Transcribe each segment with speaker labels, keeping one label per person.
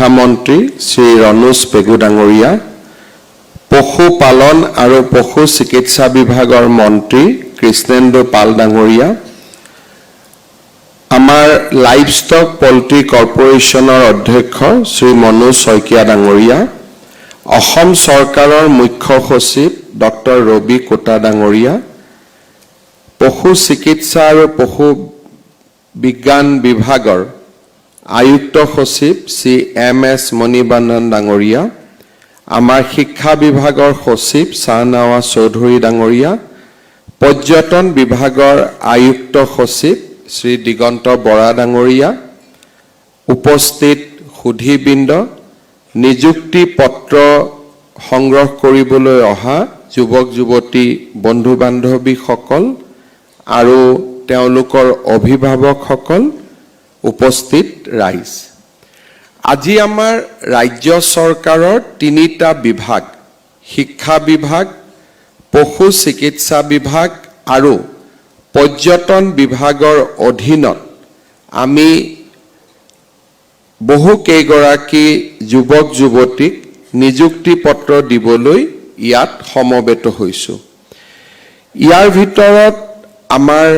Speaker 1: শিক্ষামন্ত্ৰী শ্ৰী ৰণোজ পেগু ডাঙৰীয়া, পশুপালন আৰু পশু চিকিৎসা বিভাগৰ মন্ত্ৰী কৃষ্ণেন্দু পাল ডাঙৰীয়া, আমাৰ লাইভষ্টক পল্ট্ৰি কৰ্পোৰেশ্যনৰ অধ্যক্ষ শ্ৰী মনোজ শইকীয়া ডাঙৰীয়া, অসম চৰকাৰৰ মুখ্য সচিব ডক্টৰ ৰবি কোটা ডাঙৰীয়া, পশু চিকিৎসা আৰু পশু বিজ্ঞান বিভাগৰ আয়ুক্ত সচিব শ্ৰী MS মণিবন্ধন ডাঙৰীয়া, আমাৰ শিক্ষা বিভাগৰ সচিব শাহনৱাজ চৌধুৰী ডাঙৰীয়া, পৰ্যটন বিভাগৰ আয়ুক্ত সচিব শ্ৰী দিগন্ত বৰা ডাঙৰীয়া, উপস্থিত সুধীবৃন্দ, নিযুক্তি পত্ৰ সংগ্ৰহ কৰিবলৈ অহা যুৱক যুৱতী বন্ধু বান্ধৱীসকল আৰু তেওঁলোকৰ অভিভাৱকসকল, উপস্থিত ৰাইজ। আজি আমাৰ ৰাজ্য চৰকাৰৰ 3টা বিভাগ, শিক্ষা বিভাগ, পশু চিকিৎসা বিভাগ আৰু পৰ্যটন বিভাগৰ অধীনত আমি বহু কেইগৰাকী যুৱক যুৱতীক নিযুক্তি পত্ৰ দিবলৈ ইয়াত সমবেত হৈছোঁ। ইয়াৰ ভিতৰত আমাৰ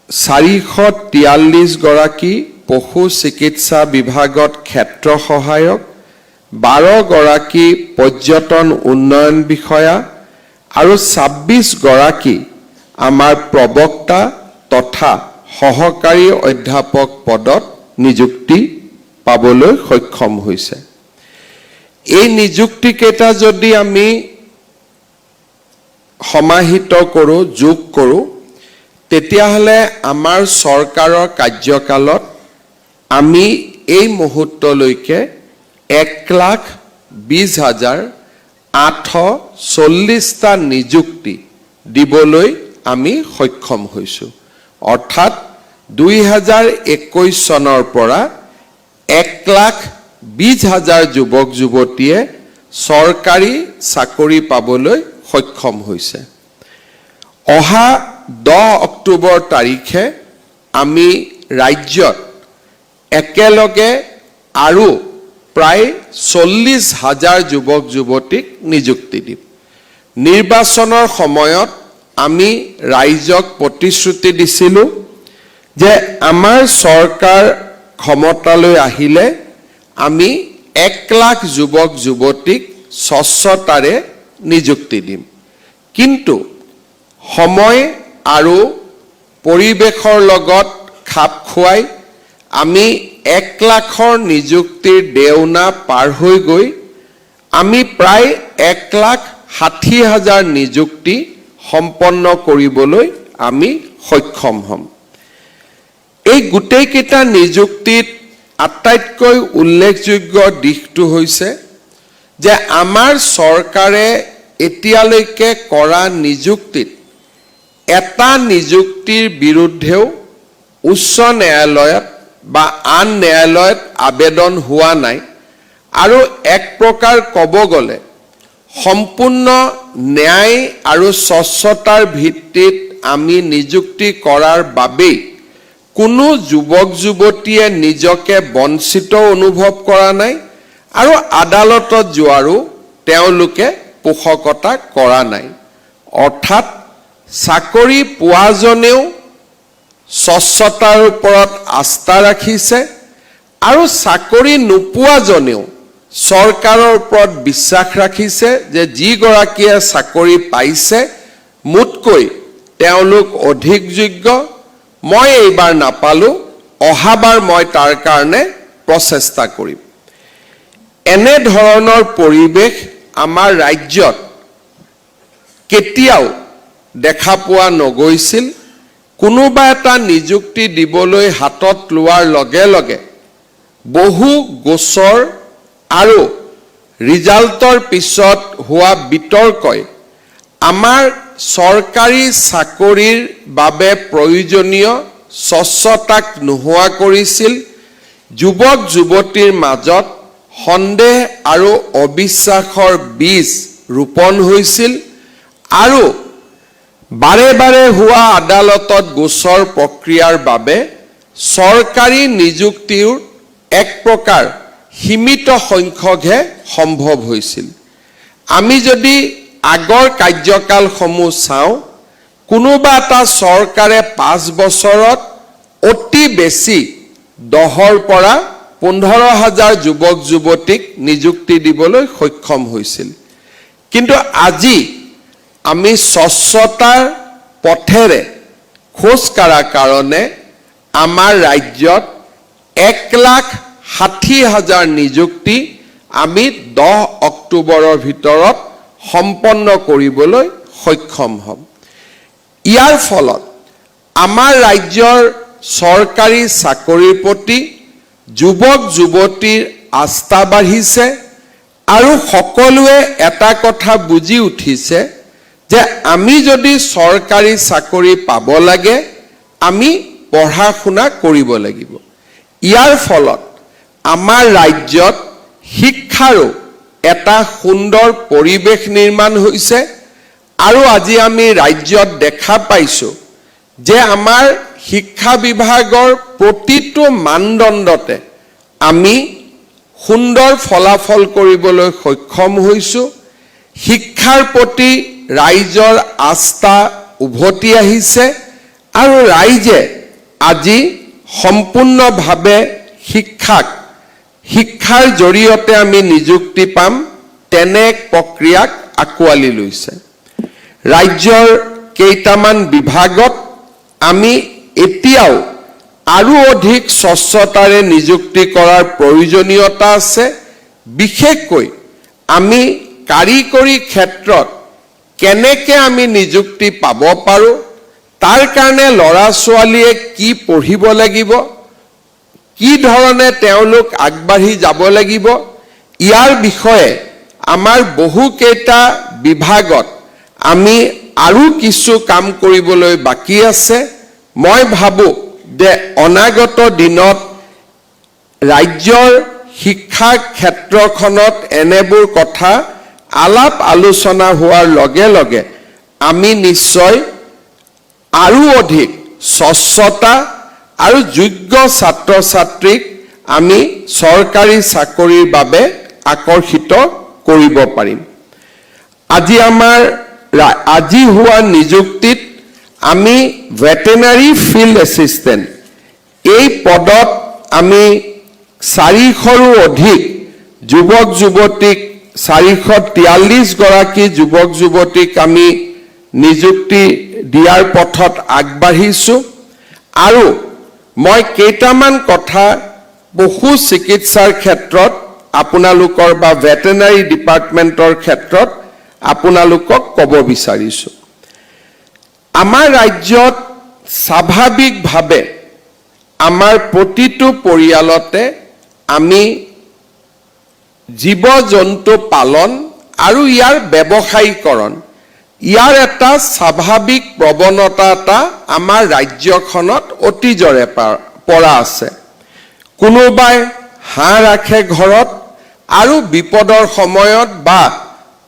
Speaker 1: 443 গৰাকী পশু চিকিৎসা বিভাগত ক্ষেত্ৰ সহায়ক, 12 গৰাকী পৰ্যটন উন্নয়ন বিষয়া আৰু 26 গৰাকী আমাৰ প্ৰবক্তা তথা সহকাৰী অধ্যাপক পদত নিযুক্তি পাবলৈ সক্ষম হৈছে। এই নিযুক্তিকেইটা যদি আমি সমাহিত কৰোঁ, যোগ কৰোঁ, তেতিয়াহ'লে আমাৰ চৰকাৰৰ কাৰ্যকালত আমি এই মুহূৰ্তলৈকে 1,20,840টা নিযুক্তি দিবলৈ আমি সক্ষম হৈছোঁ। অৰ্থাৎ 2021 চনৰ পৰা 1,20,000 যুৱক যুৱতীয়ে চৰকাৰী চাকৰি পাবলৈ সক্ষম হৈছে। অহা 10 অক্টোবৰ তাৰিখে আমি ৰাজ্যত একেলগে আৰু প্ৰায় 40,000 যুৱক যুৱতীক নিযুক্তি দিম। নিৰ্বাচনৰ সময়ত আমি ৰাইজক প্ৰতিশ্ৰুতি দিছিলোঁ যে আমাৰ চৰকাৰ ক্ষমতালৈ আহিলে আমি 1,00,000 যুৱক যুৱতীক স্বচ্ছতাৰে নিযুক্তি দিম। কিন্তু সময় আৰু পৰিৱেশৰ লগত খাপ খুৱাই আমি 1,00,000ৰ নিযুক্তিৰ দেওনা পাৰ হৈ গৈ আমি প্ৰায় 1,60,000 নিযুক্তি সম্পন্ন কৰিবলৈ আমি সক্ষম হ'ম। এই গোটেইকেইটা নিযুক্তিত আটাইতকৈ উল্লেখযোগ্য দিশটো হৈছে যে আমাৰ চৰকাৰে এতিয়ালৈকে কৰা নিযুক্তিত এটা নিযুক্তিৰ বিৰুদ্ধেও উচ্চ ন্যায়ালয়ত বা আন ন্যায়ালয়ত আবেদন হোৱা নাই। আৰু এক প্ৰকাৰ ক'ব গ'লে সম্পূৰ্ণ ন্যায় আৰু স্বচ্ছতাৰ ভিত্তিত আমি নিযুক্তি কৰাৰ বাবেই কোনো যুৱক যুৱতীয়ে নিজকে বঞ্চিত অনুভৱ কৰা নাই আৰু আদালতত যোৱাৰো তেওঁলোকে পোষকতা কৰা নাই। অৰ্থাৎ চাকৰি পোৱাজনেও স্বচ্ছতাৰ ওপৰত আস্থা ৰাখিছে আৰু চাকৰি নোপোৱাজনেও চৰকাৰৰ ওপৰত বিশ্বাস ৰাখিছে যে যিগৰাকীয়ে চাকৰি পাইছে মোতকৈ তেওঁলোক অধিক যোগ্য, মই এইবাৰ নাপালোঁ, অহাবাৰ মই তাৰ কাৰণে প্ৰচেষ্টা কৰিম। এনে ধৰণৰ পৰিৱেশ আমাৰ ৰাজ্যত কেতিয়াও দেখা পোৱা নগৈছিল। কোনোবা এটা নিযুক্তি দিবলৈ হাতত লোৱাৰ লগে লগে বহু গোচৰ আৰু ৰিজাল্টৰ পিছত হোৱা বিতৰ্কই আমাৰ চৰকাৰী চাকৰিৰ বাবে প্ৰয়োজনীয় স্বচ্ছতাক নোহোৱা কৰিছিল। যুৱক যুৱতীৰ মাজত সন্দেহ আৰু অবিশ্বাসৰ বীজ ৰোপণ হৈছিল আৰু বাৰে বাৰে হোৱা আদালতত গোচৰ প্ৰক্ৰিয়াৰ বাবে চৰকাৰী নিযুক্তিৰ এক প্ৰকাৰ সীমিত সংখ্যকহে সম্ভৱ হৈছিল। আমি যদি আগৰ কাৰ্যকালসমূহ চাওঁ, কোনোবা এটা চৰকাৰে 5 বছৰত অতি বেছি 10ৰ পৰা 15,000 যুৱক যুৱতীক নিযুক্তি দিবলৈ সক্ষম হৈছিল। কিন্তু আজি আমি স্বচ্ছতাৰ পথেৰে খোজ কাঢ়াৰ কাৰণে আমাৰ ৰাজ্যত 1,60,000 নিযুক্তি আমি 10 অক্টোবৰৰ ভিতৰত সম্পন্ন কৰিবলৈ সক্ষম হ'ম। ইয়াৰ ফলত আমাৰ ৰাজ্যৰ চৰকাৰী চাকৰিৰ প্ৰতি যুৱক যুৱতীৰ আস্থা বাঢ়িছে আৰু সকলোৱে এটা কথা বুজি উঠিছে যে আমি যদি চৰকাৰী চাকৰি পাব লাগে, আমি পঢ়া শুনা কৰিব লাগিব। ইয়াৰ ফলত আমাৰ ৰাজ্যত শিক্ষাৰো এটা সুন্দৰ পৰিৱেশ নিৰ্মাণ হৈছে আৰু আজি আমি ৰাজ্যত দেখা পাইছোঁ যে আমাৰ শিক্ষা বিভাগৰ প্ৰতিটো মানদণ্ডতে আমি সুন্দৰ ফলাফল কৰিবলৈ সক্ষম হৈছোঁ। শিক্ষাৰ প্ৰতি ৰাইজৰ আস্থা উভতি আহিছে আৰু ৰাইজে আজি সম্পূৰ্ণভাৱে শিক্ষাৰ জৰিয়তে আমি নিযুক্তি পাম তেনে এক প্ৰক্ৰিয়াক আঁকোৱালি লৈছে। ৰাজ্যৰ কেইটামান বিভাগত আমি এতিয়াও আৰু অধিক স্বচ্ছতাৰে নিযুক্তি কৰাৰ প্ৰয়োজনীয়তা আছে। বিশেষকৈ আমি কাৰিকৰী ক্ষেত্ৰত কেনেকৈ আমি নিযুক্তি পাব পাৰোঁ, তাৰ কাৰণে ল'ৰা ছোৱালীয়ে কি পঢ়িব লাগিব, কি ধৰণে তেওঁলোক আগবাঢ়ি যাব লাগিব, ইয়াৰ বিষয়ে আমাৰ বহুকেইটা বিভাগত আমি আৰু কিছু কাম কৰিবলৈ বাকী আছে। মই ভাবোঁ যে অনাগত দিনত ৰাজ্যৰ শিক্ষা ক্ষেত্ৰখনত এনেবোৰ কথা আলাপ আলোচনা হোৱাৰ লগে লগে আমি নিশ্চয় আৰু অধিক স্বচ্ছতা আৰু যোগ্য ছাত্ৰ ছাত্ৰীক আমি চৰকাৰী চাকৰিৰ বাবে আকৰ্ষিত কৰিব পাৰিম। আজি হোৱা নিযুক্তিত আমি ভেটেনাৰী ফিল্ড এছিষ্টেণ্ট এই পদত আমি 400ৰো অধিক যুৱক যুৱতীক 443 গৰাকী যুৱক যুৱতীক আমি নিযুক্তি দিয়াৰ পথত আগবাঢ়িছোঁ আৰু মই কেইটামান কথা পশু চিকিৎসাৰ ক্ষেত্ৰত আপোনালোকৰ বা ভেটেনাৰী ডিপাৰ্টমেণ্টৰ ক্ষেত্ৰত আপোনালোকক ক'ব বিচাৰিছোঁ। আমাৰ ৰাজ্যত স্বাভাৱিকভাৱে আমাৰ প্ৰতিটো পৰিয়ালতে আমি জীৱ জন্তু পালন আৰু ইয়াৰ ব্যৱসায়ীকৰণ ইয়াৰ এটা স্বাভাৱিক প্ৰৱণতা এটা আমাৰ ৰাজ্যখনত অতীজৰে পৰা আছে। কোনোবাই হাঁহ ৰাখে ঘৰত আৰু বিপদৰ সময়ত বা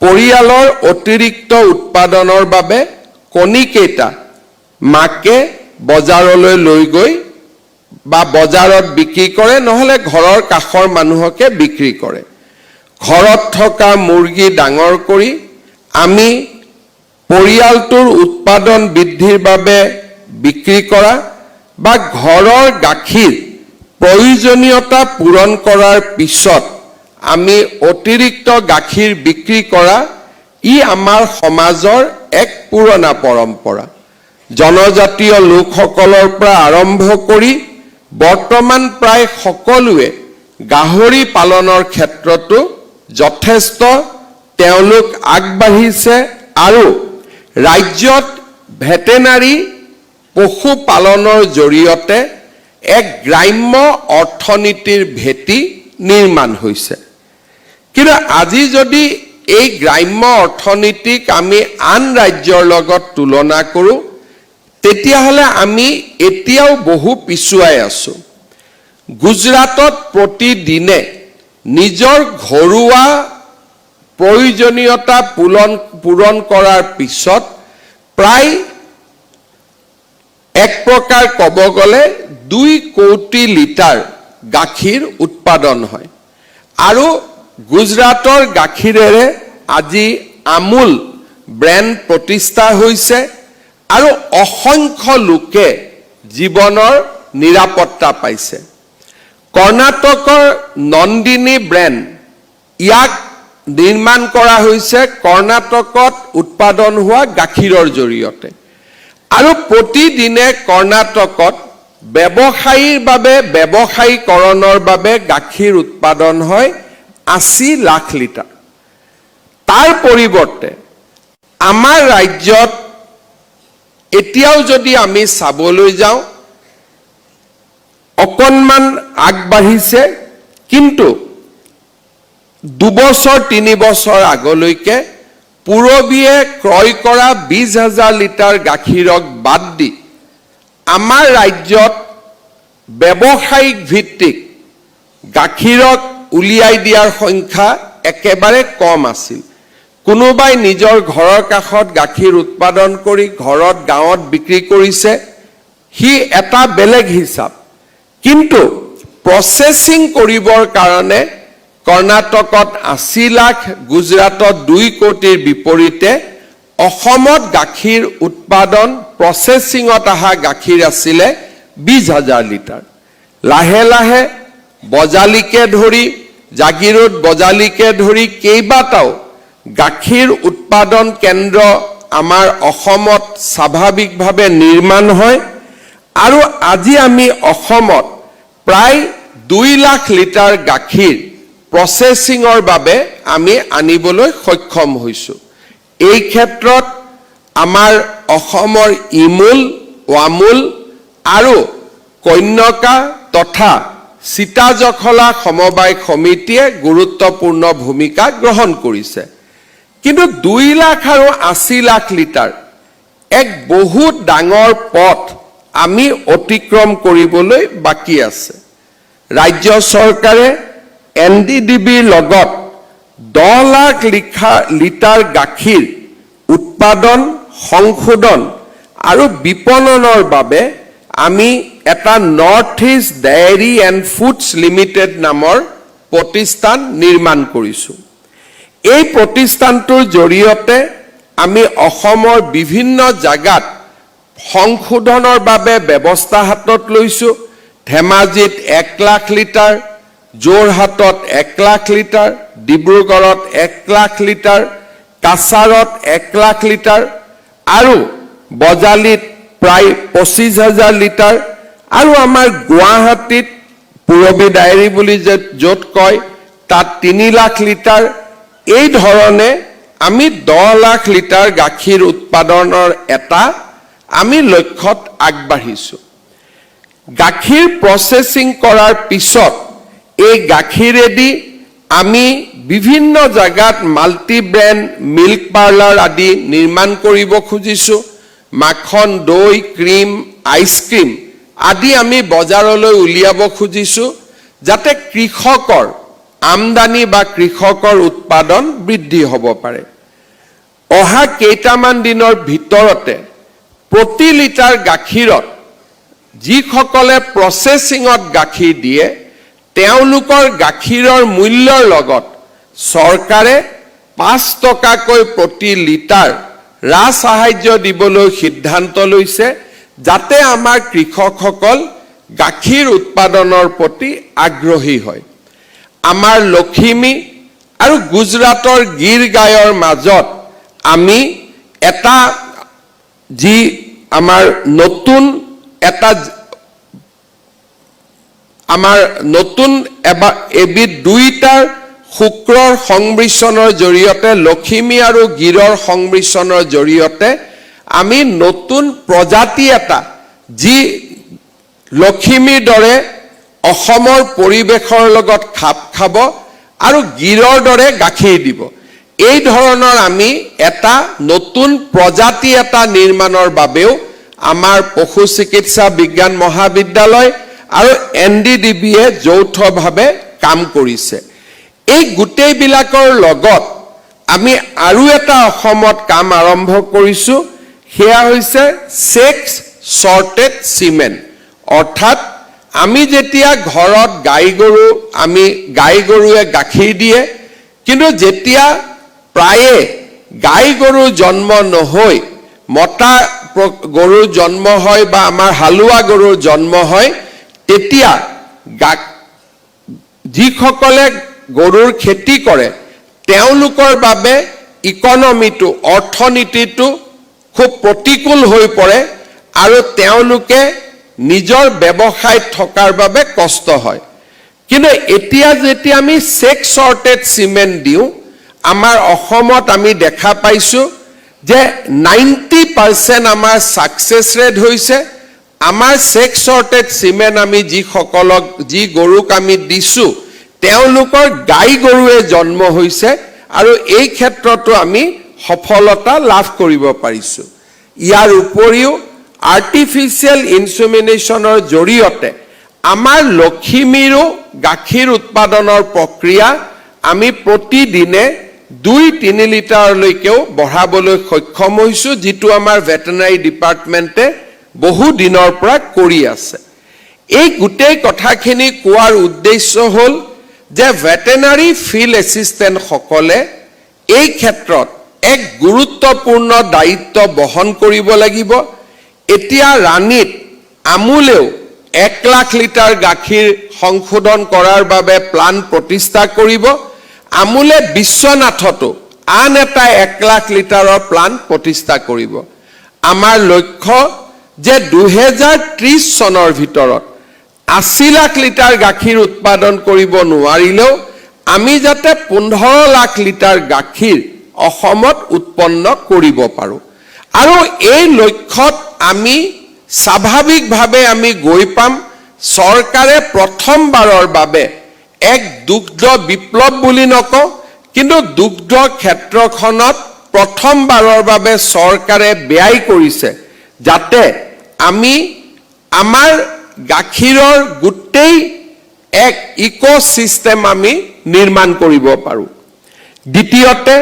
Speaker 1: পৰিয়ালৰ অতিৰিক্ত উৎপাদনৰ বাবে কণীকেইটা মাকে বজাৰলৈ লৈ গৈ বা বজাৰত বিক্ৰী কৰে, নহলে ঘৰৰ কাষৰ মানুহকে বিক্ৰী কৰে। ঘৰত থকা মুৰ্গী ডাঙৰ কৰি আমি পৰিয়ালটোৰ উৎপাদন বৃদ্ধিৰ বাবে বিক্ৰী কৰা বা ঘৰৰ গাখীৰ প্ৰয়োজনীয়তা পূৰণ কৰাৰ পিছত আমি অতিৰিক্ত গাখীৰ বিক্ৰী কৰা, ই আমাৰ সমাজৰ এক পুৰণা পৰম্পৰা। জনজাতীয় লোকসকলৰ পৰা আৰম্ভ কৰি বৰ্তমান প্ৰায় সকলোৱে গাহৰি পালনৰ ক্ষেত্ৰতো যথেষ্ট তেওঁলোক আগবাঢ়িছে আৰু ৰাজ্যত ভেটেনাৰী পশুপালনৰ জৰিয়তে এক গ্ৰাম্য অৰ্থনীতিৰ ভেটি নিৰ্মাণ হৈছে। কিন্তু আজি যদি এই গ্ৰাম্য অৰ্থনীতিক আমি আন ৰাজ্যৰ লগত তুলনা কৰোঁ, তেতিয়াহ'লে আমি এতিয়াও বহু পিছুৱাই আছোঁ। গুজৰাটত প্ৰতিদিনে নিজৰ ঘৰুৱা প্ৰয়োজনীয়তা পূৰণ কৰাৰ পিছত প্ৰায় এক প্ৰকাৰ ক'ব গ'লে 2 কোটি লিটাৰ গাখীৰ উৎপাদন হয় আৰু গুজৰাটৰ গাখীৰেৰে আজি আমুল ব্ৰেণ্ড প্ৰতিষ্ঠা হৈছে আৰু অসংখ্য লোকে জীৱনৰ নিৰাপত্তা পাইছে। কৰ্ণাটকৰ নন্দিনী ব্ৰেণ্ড, ইয়াক নিৰ্মাণ কৰা হৈছে কৰ্ণাটকত উৎপাদন হোৱা গাখীৰৰ জৰিয়তে। আৰু প্ৰতিদিনে কৰ্ণাটকত ব্যৱসায়ীৰ বাবে ব্যৱসায়ীকৰণৰ বাবে গাখীৰ উৎপাদন হয় 80 লাখ লিটাৰ। তাৰ পৰিৱৰ্তে আমাৰ ৰাজ্যত এতিয়াও যদি আমি চাবলৈ যাওঁ অকণমান আগবাঢ়িছে, কিন্তু 2 বছৰ 3 বছৰ আগলৈকে পূৰবীয়ে ক্ৰয় কৰা 20,000 লিটাৰ গাখীৰক বাদ দি আমাৰ ৰাজ্যত ব্যৱসায়িক ভিত্তিক গাখীৰক উলিয়াই দিয়াৰ সংখ্যা একেবাৰে কম আছিল। কোনোবাই নিজৰ ঘৰৰ কাষত গাখীৰ উৎপাদন কৰি ঘৰত গাঁৱত বিক্ৰী কৰিছে, সি এটা বেলেগ হিচাপ। কিন্তু প্ৰচেছিং কৰিবৰ কাৰণে কৰ্ণাটকত 80 লাখ, গুজৰাটত 2 কোটিৰ বিপৰীতে অসমত গাখীৰ উৎপাদন প্ৰচেছিঙত অহা গাখীৰ আছিলে 20,000 লিটাৰ। লাহে লাহে বজালিকে ধৰি জাগিৰোড বজালিকে ধৰি কেইবাটাও গাখীৰ উৎপাদন কেন্দ্ৰ আমাৰ অসমত স্বাভাৱিকভাৱে নিৰ্মাণ হয় আৰু আজি আমি অসমত প্ৰায় 2 লাখ লিটাৰ গাখীৰ প্ৰচেছিঙৰ বাবে আমি আনিবলৈ সক্ষম হৈছোঁ। এই ক্ষেত্ৰত আমাৰ অসমৰ ইমুল, ৱামুল আৰু কন্যকা তথা সীতাজখলা সমবায় সমিতিয়ে গুৰুত্বপূৰ্ণ ভূমিকা গ্ৰহণ কৰিছে। কিন্তু 2 লাখ আৰু 80 লাখ লিটাৰ এক বহুত ডাঙৰ পথ আমি অতিক্ৰম কৰিবলৈ বাকী আছে। ৰাজ্য চৰকাৰে NDDBৰ লগত 10 লাখ লিটাৰ গাখীৰ উৎপাদন, সংশোধন আৰু বিপণনৰ বাবে আমি এটা north east dairy and foods limited নামৰ প্ৰতিষ্ঠান নিৰ্মাণ কৰিছোঁ। এই প্ৰতিষ্ঠানটোৰ জৰিয়তে আমি অসমৰ বিভিন্ন জাগাত সংশোধনৰ বাবে ব্যৱস্থা হাতত লৈছোঁ। ধেমাজিত 1 লাখ লিটাৰ, যোৰহাটত 1 লাখ লিটাৰ, ডিব্ৰুগড়ত 1 লাখ লিটাৰ, কাছাৰত 1 লাখ লিটাৰ আৰু বজালিত প্ৰায় 25,000 লিটাৰ আৰু আমাৰ গুৱাহাটীত পূৰবী ডায়েৰী বুলি য'ত কয় তাত 3 লাখ লিটাৰ। এই ধৰণে আমি 10 লাখ লিটাৰ গাখীৰ উৎপাদনৰ এটা আমি লক্ষ্যত আগবাঢ়িছোঁ। গাখীৰ প্ৰচেছিং কৰাৰ পিছত এই গাখীৰেদি আমি বিভিন্ন জাগাত মাল্টি ব্ৰেণ্ড মিল্ক পাৰ্লাৰ আদি নিৰ্মাণ কৰিব খুজিছোঁ। মাখন, দৈ, ক্ৰীম, আইচক্ৰীম আদি আমি বজাৰলৈ উলিয়াব খুজিছোঁ, যাতে কৃষকৰ আমদানি বা কৃষকৰ উৎপাদন বৃদ্ধি হ'ব পাৰে। অহা কেইটামান দিনৰ ভিতৰতে প্ৰতি লিটাৰ গাখীৰত যিসকলে প্ৰচেছিঙত গাখীৰ দিয়ে তেওঁলোকৰ গাখীৰৰ মূল্যৰ লগত চৰকাৰে 5 টকাকৈ প্ৰতি লিটাৰ ৰাজসাহায্য দিবলৈ সিদ্ধান্ত লৈছে, যাতে আমাৰ কৃষকসকল গাখীৰ উৎপাদনৰ প্ৰতি আগ্ৰহী হয়। আমাৰ লখিমী আৰু গুজৰাটৰ গিৰ গাঁৱৰ মাজত আমি এটা যি আমাৰ নতুন এবিধ 2টাৰ শুক্ৰৰ সংমিশ্ৰণৰ জৰিয়তে, লখিমী আৰু গিৰৰ সংমিশ্ৰণৰ জৰিয়তে আমি নতুন প্ৰজাতি এটা যি লখিমীৰ দৰে অসমৰ পৰিৱেশৰ লগত খাপ খাব আৰু গিৰৰ দৰে গাখীৰ দিব, এই ধৰণৰ আমি এটা নতুন প্ৰজাতি এটা নিৰ্মাণৰ বাবেও আমাৰ পশু চিকিৎসা বিজ্ঞান মহাবিদ্যালয় আৰু NDDBয়ে যৌথভাৱে কাম কৰিছে। এই গোটেইবিলাকৰ লগত আমি আৰু এটা অসমত কাম আৰম্ভ কৰিছোঁ, সেয়া হৈছে সেক্স চৰ্টেড চিমেণ্ট। অৰ্থাৎ আমি যেতিয়া ঘৰত গাই গৰুৱে গাখীৰ দিয়ে, কিন্তু যেতিয়া প্ৰায়ে গাই গৰু জন্ম নহৈ মতা গৰুৰ জন্ম হয় বা আমাৰ হালোৱা গৰুৰ জন্ম হয়, তেতিয়া যিসকলে গৰুৰ খেতি কৰে তেওঁলোকৰ বাবে ইকনমিটো, অৰ্থনীতিটো খুব প্ৰতিকূল হৈ পৰে আৰু তেওঁলোকে নিজৰ ব্যৱসায়ত থকাৰ বাবে কষ্ট হয়। কিন্তু এতিয়া যেতিয়া আমি চেক চৰ্টেড চিমেণ্ট দিওঁ, আমাৰ অসমত আমি দেখা পাইছোঁ যে 90% আমাৰ ছাকচেছ ৰেট হৈছে। আমাৰ চেক চৰ্টেড চিমেণ্ট আমি যি গৰুক আমি দিছোঁ তেওঁলোকৰ গাই গৰুৱে জন্ম হৈছে আৰু এই ক্ষেত্ৰতো আমি সফলতা লাভ কৰিব পাৰিছোঁ। ইয়াৰ উপৰিও আৰ্টিফিচিয়েল ইনচেমিনেশ্যনৰ জৰিয়তে আমাৰ লখিমীৰো গাখীৰ উৎপাদনৰ প্ৰক্ৰিয়া আমি প্ৰতিদিনে 2-3 লিটাৰলৈকেও বঢ়াবলৈ সক্ষম হৈছোঁ, যিটো আমাৰ ভেটেনাৰী ডিপাৰ্টমেণ্টে বহু দিনৰ পৰা কৰি আছে। এই গোটেই কথাখিনি কোৱাৰ উদ্দেশ্য হ'ল যে ভেটেনাৰী ফিল্ড এছিষ্টেণ্টসকলে এই ক্ষেত্ৰত এক গুৰুত্বপূৰ্ণ দায়িত্ব বহন কৰিব লাগিব। এতিয়া ৰাণীত আমুলেও 1 লাখ লিটাৰ গাখীৰ সংশোধন কৰাৰ বাবে প্লান প্ৰতিষ্ঠা কৰিব। আমুলে বিশ্বনাথতো আন এটা 1 লাখ লিটাৰৰ প্লান প্ৰতিষ্ঠা কৰিব। আমাৰ লক্ষ্য যে 2030 চনৰ ভিতৰত 80 লাখ লিটাৰ গাখীৰ উৎপাদন কৰিব নোৱাৰিলেও আমি যাতে 15 লাখ লিটাৰ গাখীৰ অসমত উৎপন্ন কৰিব পাৰোঁ। আৰু এই লক্ষ্যত আমি স্বাভাৱিকভাৱে আমি গৈ পাম। চৰকাৰে প্ৰথমবাৰৰ বাবে এক দুগ্ধ বিপ্লৱ বুলি নকওঁ, কিন্তু দুগ্ধ ক্ষেত্ৰখনত প্ৰথমবাৰৰ বাবে চৰকাৰে ব্যয় কৰিছে যাতে আমি আমাৰ গাখীৰৰ গোটেই এক ইক'চিষ্টেম আমি নিৰ্মাণ কৰিব পাৰোঁ। দ্বিতীয়তে,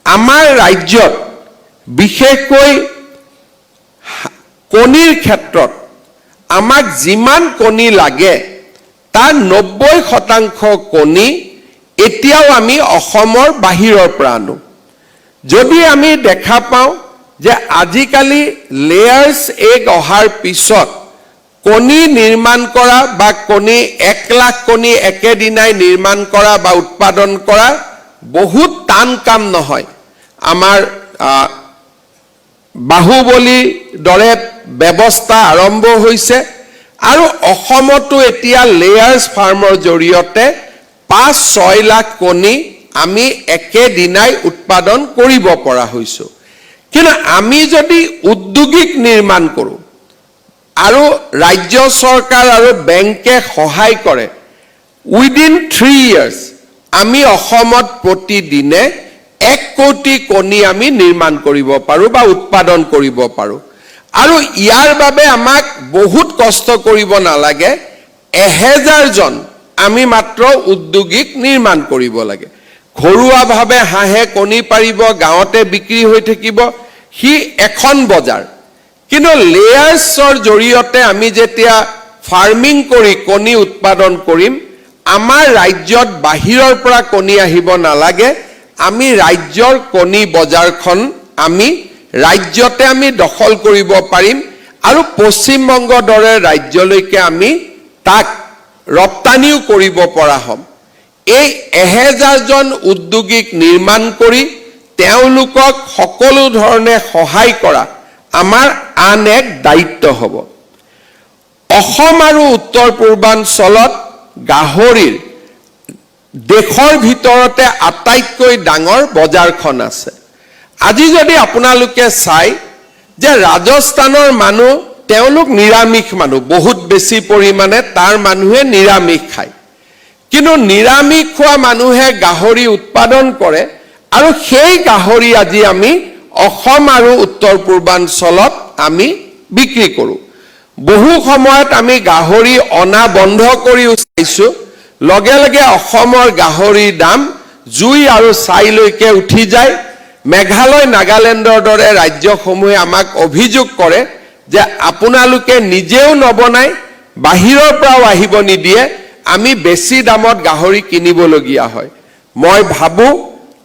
Speaker 1: আমাৰ ৰাজ্যত বিশেষকৈ কণীৰ ক্ষেত্ৰত আমাক যিমান কণী লাগে তাৰ 90% কণী এতিয়াও আমি অসমৰ বাহিৰৰ পৰা আনো। যদি আমি দেখা পাওঁ যে আজিকালি লেয়াৰ্ছ এগ অহাৰ পিছত কণী নিৰ্মাণ কৰা বা 1 লাখ কণী একেদিনাই নিৰ্মাণ কৰা বা উৎপাদন কৰা বহুত টান কাম নহয়। আমাৰ বাহুবলী দৰে ব্যৱস্থা আৰম্ভ হৈছে আৰু অসমতো এতিয়া লেয়াৰ্ছ ফাৰ্মৰ জৰিয়তে 5-6 লাখ কণী আমি একেদিনাই উৎপাদন কৰিব পৰা হৈছোঁ। কিন্তু আমি যদি উদ্যোগিক নিৰ্মাণ কৰোঁ আৰু ৰাজ্য চৰকাৰ আৰু বেংকে সহায় কৰে, উইদিন 3 years আমি অসমত প্ৰতিদিনে 1 কোটি কণী আমি নিৰ্মাণ কৰিব পাৰোঁ বা উৎপাদন কৰিব পাৰোঁ। আৰু ইয়াৰ বাবে আমাক বহুত কষ্ট কৰিব নালাগে। 1000 জন আমি মাত্ৰ উদ্যোগিক নিৰ্মাণ কৰিব লাগে। ঘৰুৱাভাৱে হাঁহে কণী পাৰিব, গাঁৱতে বিক্ৰী হৈ থাকিব, সি এখন বজাৰ। কিন্তু লেয়াৰ্ছৰ জৰিয়তে আমি যেতিয়া ফাৰ্মিং কৰি কণী উৎপাদন কৰিম, আমাৰ ৰাজ্যত বাহিৰৰ পৰা কণী আহিব নালাগে। আমি ৰাজ্যৰ কণী বজাৰখন আমি ৰাজ্যতে আমি দখল কৰিব পাৰিম আৰু পশ্চিমবংগৰ দৰে ৰাজ্যলৈকে আমি তাক ৰপ্তানিও কৰিব পৰা হ'ম। এই 1000 জন উদ্যোগিক নিৰ্মাণ কৰি তেওঁলোকক সকলো ধৰণে সহায় কৰা আমাৰ আন এক দায়িত্ব হ'ব। অসম আৰু উত্তৰ পূৰ্বাঞ্চলত গাহৰিৰ দেশৰ ভিতৰতে আটাইতকৈ ডাঙৰ বজাৰখন আছে। আজি যদি আপোনালোকে চাই যে ৰাজস্থানৰ মানুহ তেওঁলোক নিৰামিষ মানুহ, বহুত বেছি পৰিমাণে তাৰ মানুহে নিৰামিষ খায়। কিন্তু নিৰামিষ খোৱা মানুহে গাহৰি উৎপাদন কৰে আৰু সেই গাহৰি আজি আমি অসম আৰু উত্তৰ পূৰ্বাঞ্চলত আমি বিক্ৰী কৰোঁ। বহু সময়ত আমি গাহৰি অনা বন্ধ কৰিও চাইছোঁ, লগে লগে অসমৰ গাহৰিৰ দাম জুই আৰু ছাইলৈকে উঠি যায়। মেঘালয়, নাগালেণ্ডৰ দৰে ৰাজ্যসমূহে আমাক অভিযোগ কৰে যে আপোনালোকে নিজেও নবনাই, বাহিৰৰ পৰাও আহিব নিদিয়ে আমি বেছি দামত গাহৰি কিনিবলগীয়া হয় মই ভাবো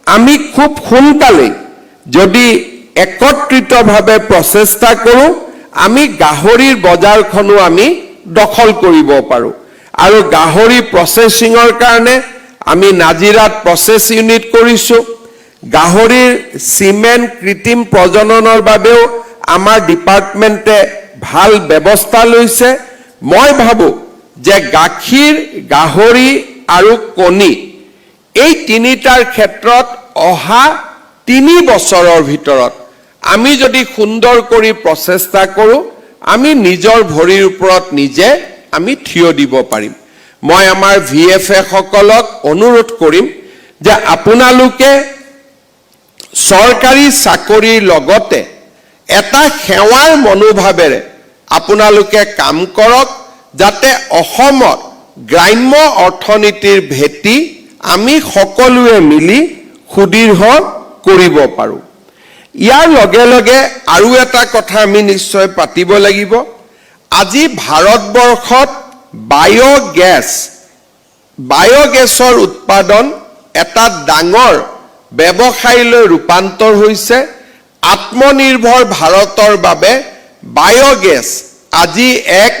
Speaker 1: আমি খুব সোনকালে যদি একত্ৰিতভাৱে প্ৰচেষ্টা কৰো আমি গাহৰিৰ বজাৰখনো আমি দখল কৰিব পাৰো আৰু গাহৰি প্ৰসেসিংৰ কাৰণে আমি নাজিৰাত প্ৰসেস ইউনিট কৰিছো গাহৰিৰ সিমেন্ট কৃত্ৰিম প্ৰজননৰ বাবেও আমাৰ ডিপাৰ্টমেন্টে ভাল ব্যৱস্থা লৈছে মই ভাবো যে গাখীৰ গাহৰি আৰু কণী এই তিনিটাৰ ক্ষেত্ৰত অহা 3 বছৰৰ ভিতৰত আমি যদি সুন্দৰ কৰি প্ৰচেষ্টা কৰো আমি নিজৰ ভৰিৰ ওপৰত নিজে আমি থিয় দিব পাৰিম মই আমাৰ ভিএফএ সকলক অনুৰোধ কৰিম যে আপোনালোকে চৰকাৰী চাকৰিৰ লগতে এটা সেৱাৰ মনোভাৱেৰে আপোনালোকে কাম কৰক যাতে অসমত গ্ৰাম্য অৰ্থনীতিৰ ভেটি আমি সকলোৱে মিলি সুদৃঢ় কৰিব পাৰো ইয়াৰ লগে লগে আৰু এটা কথা আমি নিশ্চয় পাতিব লাগিব আজি ভাৰতবৰ্ষত বায়োগেছৰ উৎপাদন এটা ডাঙৰ ব্যৱসায়লৈ ৰূপান্তৰ হৈছে আত্মনিৰ্ভৰ ভাৰতৰ বাবে বায়োগেছ আজি এক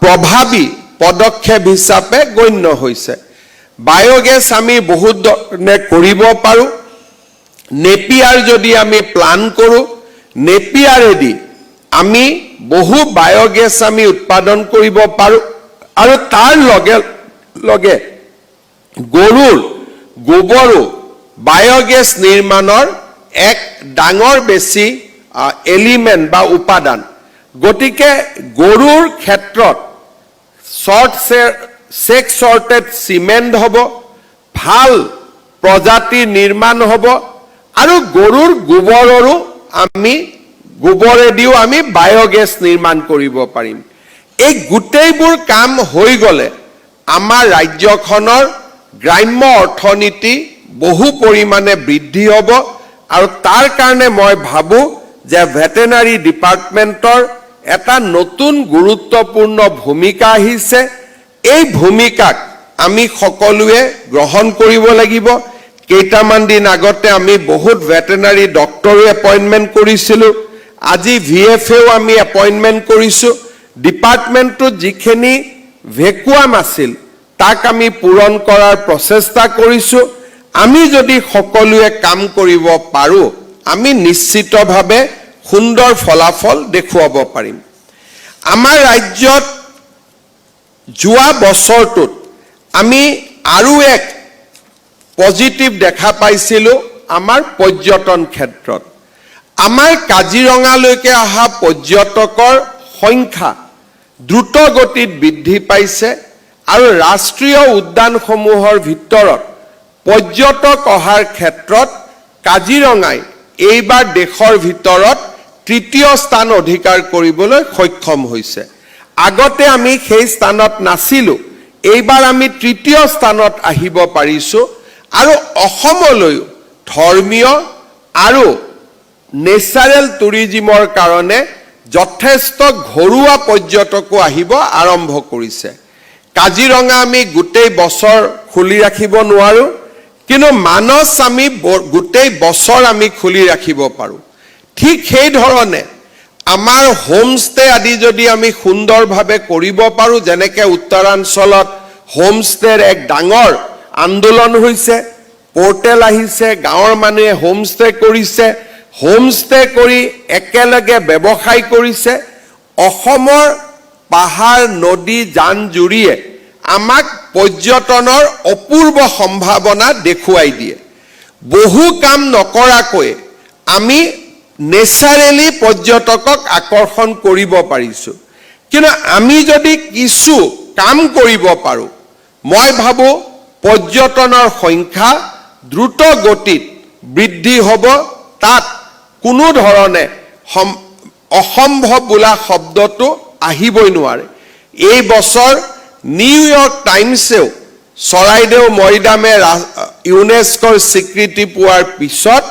Speaker 1: প্ৰভাৱী পদক্ষেপ হিচাপে গণ্য হৈছে বায়োগেছ আমি বহুত ধৰণে কৰিব পাৰো নেপিয়াৰ যদি আমি প্লান কৰো নেপিয়াৰেদি আমি বহু বায়োগেছ আমি উৎপাদন কৰিব পাৰো আৰু তাৰ লগে লগে গৰুৰ গোবৰো বায়োগেছ নিৰ্মাণৰ এক ডাঙৰ বেছি এলিমেন্ট বা উপাদান গতিকে গৰুৰ ক্ষেত্ৰত সেক্স সৰ্টেড সিমেন্ট হ'ব ভাল প্ৰজাতিৰ নিৰ্মাণ হ'ব আৰু গৰুৰ গোবৰৰো আমি গোবৰেদিও আমি বায়োগেছ নিৰ্মাণ কৰিব পাৰিম এই গোটেইবোৰ কাম হৈ গলে আমাৰ ৰাজ্যখনৰ গ্ৰাম্য অৰ্থনীতি বহু পৰিমাণে বৃদ্ধি হ'ব আৰু তাৰ কাৰণে মই ভাবো যে ভেটেনাৰী ডিপাৰ্টমেন্টৰ এটা নতুন গুৰুত্বপূৰ্ণ ভূমিকা আহিছে এই ভূমিকাক আমি সকলোৱে গ্ৰহণ কৰিব লাগিব কেইটামান দিন আগতে আমি বহুত ভেটেনাৰী ডক্টৰো এপইন্টমেন্ট কৰিছিলো আজি ভিএফএও আমি এপইন্টমেন্ট কৰিছো ডিপাৰ্টমেন্টটো যিখিনি ভেকুৱাম আছিল তাক আমি পূৰণ কৰাৰ প্ৰচেষ্টা কৰিছো আমি যদি সকলোৱে কাম কৰিব পাৰো আমি নিশ্চিতভাৱে সুন্দৰ ফলাফল দেখুৱাব পাৰিম আমাৰ ৰাজ্যত যোৱা বছৰটোত আমি আৰু এক পজিটিভ দেখা পাইছিলো আমাৰ পৰ্যটন ক্ষেত্ৰত আমাৰ কাজিৰঙালৈকে অহা পৰ্যটকৰ সংখ্যা দ্ৰুত গতিত বৃদ্ধি পাইছে আৰু ৰাষ্ট্ৰীয় উদ্যানসমূহৰ ভিতৰত পৰ্যটক অহাৰ ক্ষেত্ৰত কাজিৰঙাই এইবাৰ দেশৰ ভিতৰত তৃতীয় স্থান অধিকাৰ কৰিবলৈ সক্ষম হৈছে আগতে আমি সেই স্থানত নাছিলো এইবাৰ আমি তৃতীয় স্থানত আহিব পাৰিছো আৰু অসমলৈ ধৰ্মীয় আৰু নেচাৰেল টুৰিজিমৰ কাৰণে যথেষ্ট ঘৰুৱা পৰ্যটকো আহিব আৰম্ভ কৰিছে কাজিৰঙা আমি গোটেই বছৰ খুলি ৰাখিব নোৱাৰো কিন্তু মানস আমি গোটেই বছৰ আমি খুলি ৰাখিব পাৰো ঠিক সেই ধৰণে আমাৰ হোমষ্টে আদি যদি আমি সুন্দৰভাৱে কৰিব পাৰো যেনেকে উত্তৰাঞ্চলত হোমষ্টেৰ এক ডাঙৰ আন্দোলন হৈছে পোৰ্টেল আহিছে গাঁৱৰ মানুহে হোমষ্টে কৰিছে হোমষ্টে কৰি একেলগে ব্যৱসায় কৰিছে অসমৰ পাহাৰ নদী জান জুৰিয়ে আমাক পৰ্যটনৰ অপূৰ্ব সম্ভাৱনা দেখুৱাই দিয়ে বহু কাম নকৰাকৈ আমি নেচাৰেলি পৰ্যটকক আকৰ্ষণ কৰিব পাৰিছো কিন্তু আমি যদি কিছু কাম কৰিব পাৰো মই ভাবো পৰ্যটনৰ সংখ্যা দ্ৰুত গতিত বৃদ্ধি হ'ব তাত কোনো ধৰণে অসম্ভৱ বোলা শব্দটো আহিবই নোৱাৰে এই বছৰ নিউয়ৰ্ক টাইমছেও চৰাইদেউ মৈদামে ইউনেস্কোৰ স্বীকৃতি পোৱাৰ পিছত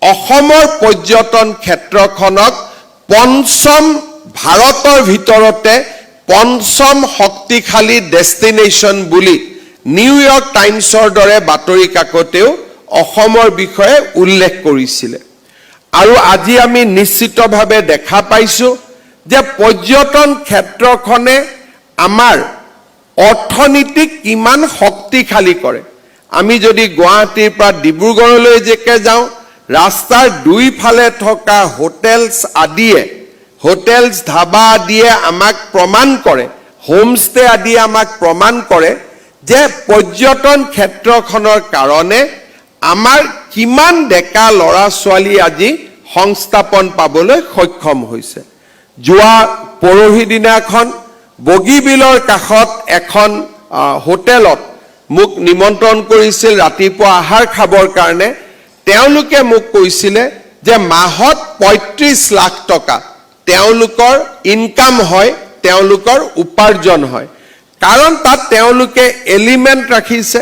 Speaker 1: অসমৰ পৰ্যটন ক্ষেত্ৰখনক পঞ্চম ভাৰতৰ ভিতৰতে পঞ্চম শক্তিশালী ডেষ্টিনেশ্যন বুলি নিউয়ৰ্ক টাইমছৰ দৰে বাতৰি কাকতেও অসমৰ বিষয়ে উল্লেখ কৰিছিলে আৰু আজি আমি নিশ্চিতভাৱে দেখা পাইছোঁ যে পৰ্যটন ক্ষেত্ৰখনে আমাৰ অৰ্থনীতিক কিমান শক্তিশালী কৰে আমি যদি গুৱাহাটীৰ পৰা ডিব্ৰুগড়লৈ যেকে যাওঁ ৰাস্তাৰ দুইফালে থকা হোটেলছ ধাবা আদিয়ে আমাক প্ৰমাণ কৰে হোমষ্টে আদিয়ে আমাক প্ৰমাণ কৰে যে পৰ্যটন ক্ষেত্ৰখনৰ কাৰণে আমাৰ কিমান ডেকা ল'ৰা ছোৱালী আজি সংস্থাপন পাবলৈ সক্ষম হৈছে যোৱা পৰহি দিনাখন বগীবিলৰ কাষত এখন হোটেলত মোক নিমন্ত্ৰণ কৰিছিল ৰাতিপুৱা আহাৰ খাবৰ কাৰণে তেওঁলোকে মোক কৈছিলে যে মাহত ৩৫ লাখ টকা তেওঁলোকৰ ইনকাম হয় তেওঁলোকৰ উপাৰ্জন হয় কাৰণ তাত তেওঁলোকে এলিমেন্ট ৰাখিছে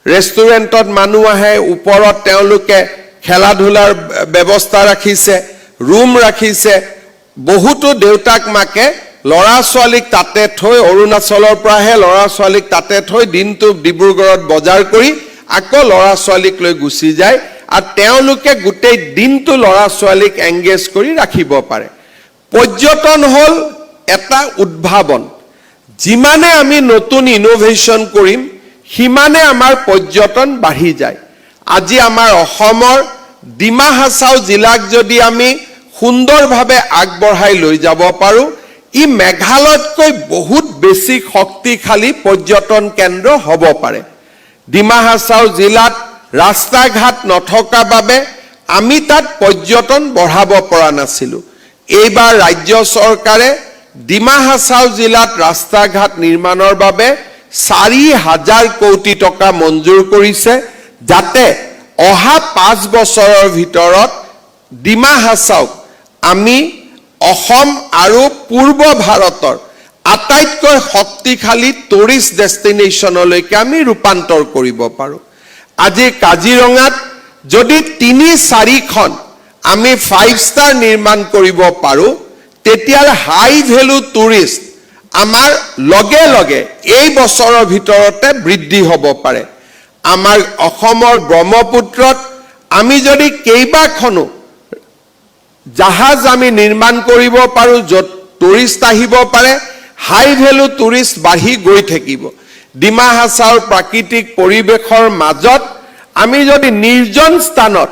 Speaker 1: ৰেষ্টুৰেণ্টত মানুহ আহে ওপৰত তেওঁলোকে খেলা ধূলাৰ ব্যৱস্থা ৰাখিছে ৰুম ৰাখিছে বহুতো দেউতাক মাকে ল'ৰা ছোৱালীক তাতে থৈ অৰুণাচলৰ পৰাহে ল'ৰা ছোৱালীক তাতে থৈ দিনটো ডিব্ৰুগড়ত বজাৰ কৰি আকৌ ল'ৰা ছোৱালীক লৈ গুচি যায় আৰু তেওঁলোকে গোটেই দিনটো ল'ৰা ছোৱালীক এংগেজ কৰি ৰাখিব পাৰে পৰ্যটন হল এটা উদ্ভাৱন যিমানে আমি নতুন ইনোভেশন কৰিম সিমানে আমাৰ পৰ্যটন বাঢ়ি যায় আজি আমাৰ অসমৰ ডিমা হাছাও জিলাক যদি আমি সুন্দৰভাৱে আগবঢ়াই লৈ যাব পাৰো ই মেঘালয়তকৈ বহুত বেছি শক্তিশালী পৰ্যটন কেন্দ্ৰ হ'ব পাৰে ডিমা হাছাও জিলাত ৰাস্তা ঘাট নথকা বাবে আমি তাত পৰ্যটন বঢ়াব পৰা নাছিলো এইবাৰ ৰাজ্য চৰকাৰে ডিমা হাছাও জিলাত ৰাস্তা ঘাট নিৰ্মাণৰ বাবে ৪,০০০ কোটি টকা মঞ্জুৰ কৰিছে যাতে অহা ৫ বছৰৰ ভিতৰত ডিমা হাছাও আমি অসম আৰু পূৰ্ব ভাৰতৰ আটাইতকৈ শক্তিশালী টুৰিষ্ট ডেষ্টিনেশ্যনলৈকে আমি ৰূপান্তৰ কৰিব পাৰো আজি কাজিৰঙাত যদি ৩-৪খন আমি 5 ষ্টাৰ নিৰ্মাণ কৰিব পাৰো তেতিয়া হাই ভ্যালু টুৰিষ্ট আমাৰ লগে লগে এই বছৰৰ ভিতৰতে বৃদ্ধি হ'ব পাৰে আমাৰ অসমৰ ব্ৰহ্মপুত্ৰত আমি যদি কেইবাখনো জাহাজ আমি নিৰ্মাণ কৰিব পাৰো যত টুৰিষ্ট আহিব পাৰে হাই ভ্যালু টুৰিষ্ট বাঢ়ি গৈ থাকিব ডিমা হাছাওৰ প্ৰাকৃতিক পৰিৱেশৰ মাজত আমি যদি নিৰ্জন স্থানত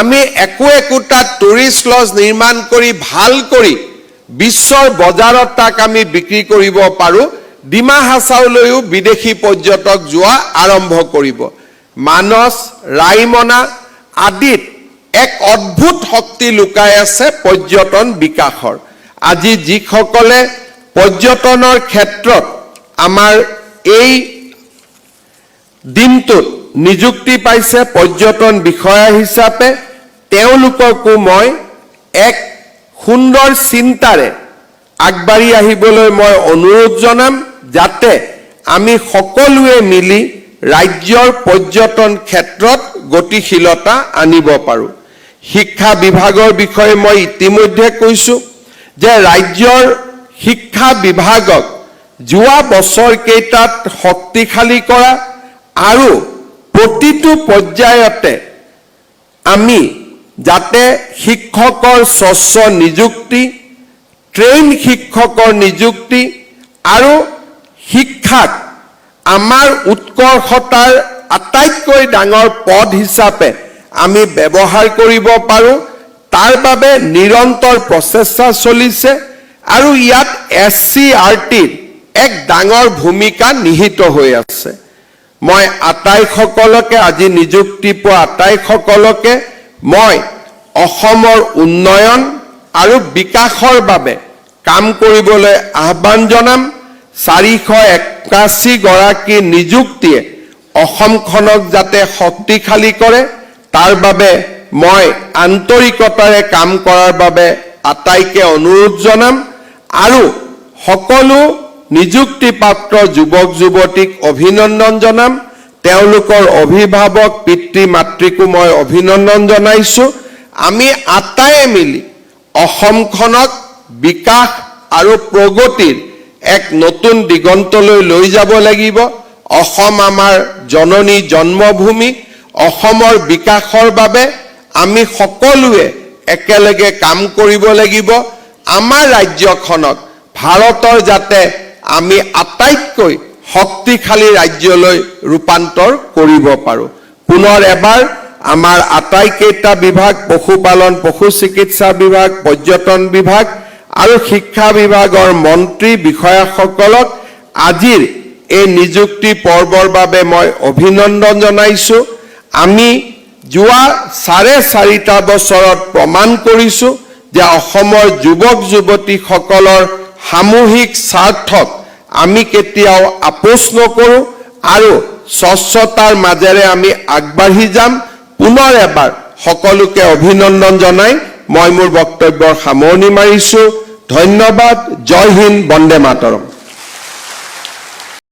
Speaker 1: আমি একোটা টুৰিষ্ট লজ নিৰ্মাণ কৰি ভাল কৰি বিশ্বৰ বজাৰত তাক আমি বিক্ৰী কৰিব পাৰো ডিমা হাছাওলৈও বিদেশী পৰ্যটক যোৱা আৰম্ভ কৰিব মানস ৰাইমনা আদিত এক অদ্ভুত শক্তি লুকাই আছে পৰ্যটন বিকাশৰ আজি যিসকলে পৰ্যটনৰ ক্ষেত্ৰত আমাৰ এই দিনটোত নিযুক্তি পাইছে পৰ্যটন বিষয়া হিচাপে তেওঁলোককো মই এক সুন্দৰ চিন্তাৰে আগবাঢ়ি আহিবলৈ মই অনুৰোধ জনাম যাতে আমি সকলোৱে মিলি ৰাজ্যৰ পৰ্যটন ক্ষেত্ৰত গতিশীলতা আনিব পাৰো শিক্ষা বিভাগৰ বিষয়ে মই ইতিমধ্যে কৈছো যে ৰাজ্যৰ শিক্ষা বিভাগক যোৱা বছৰ কেইটাত শক্তিশালী কৰা আৰু প্ৰতিটো পৰ্যায়তে আমি যাতে শিক্ষকৰ স্বচ্ছ নিযুক্তি ট্ৰেইন শিক্ষকৰ নিযুক্তি আৰু শিক্ষাক আমাৰ উৎকৰ্ষতাৰ আটাইতকৈ ডাঙৰ পদ হিচাপে আমি ব্যৱহাৰ কৰিব পাৰো তাৰ বাবে নিৰন্তৰ প্ৰচেষ্টা চলিছে আৰু ইয়াত SCRTৰ এক ডাঙৰ ভূমিকা নিহিত হৈ আছে মই আটাইসকলকে আজি নিযুক্তি পোৱা আটাইসকলকে মই অসমৰ উন্নয়ন আৰু বিকাশৰ বাবে কাম কৰিবলৈ আহ্বান জনাম 481 গৰাকী নিযুক্তিয়ে অসমখনক যাতে শক্তিশালী কৰে তাৰ বাবে মই আন্তৰিকতাৰে কাম কৰাৰ বাবে আটাইকে অনুৰোধ জনাম আৰু সকলো নিযুক্তিপ্ৰাপ্ত যুৱক যুৱতীক অভিনন্দন জনাম তেওঁলোকৰ অভিভাৱক পিতৃ মাতৃকো মই অভিনন্দন জনাইছো আমি আটায়ে মিলি অসমখনক বিকাশ আৰু প্ৰগতিৰ এক নতুন দিগন্তলৈ লৈ যাব লাগিব। অসম আমাৰ জননী জন্মভূমি। অসমৰ বিকাশৰ বাবে আমি সকলোৱে একেলগে কাম কৰিব লাগিব। আমাৰ ৰাজ্যখনক ভাৰতৰ যাতে আমি আটাইতকৈ শক্তিশালী ৰাজ্যলৈ ৰূপান্তৰ কৰিব পাৰোঁ। পুনৰ এবাৰ আমাৰ আটাইকেইটা বিভাগ, পশুপালন পশু চিকিৎসা বিভাগ, পৰ্যটন বিভাগ আৰু শিক্ষা বিভাগৰ মন্ত্ৰী বিষয়াসকলক আজিৰ এই নিযুক্তি পৰ্বৰ বাবে মই অভিনন্দন জনাইছোঁ। আমি যোৱা 4.5 বছৰত প্ৰমাণ কৰিছোঁ যে অসমৰ যুৱক যুৱতীসকলৰ সামূহিক স্বাৰ্থক আমি কেতিয়াও আপোচ নকৰোঁ আৰু স্বচ্ছতাৰ মাজেৰে আমি আগবাঢ়ি যাম। পুনৰ এবাৰ সকলোকে অভিনন্দন জনাই মই মোৰ বক্তব্যৰ সামৰণি মাৰিছোঁ। ধন্যবাদ। জয় হিন্দ, বন্দে মাতৰম।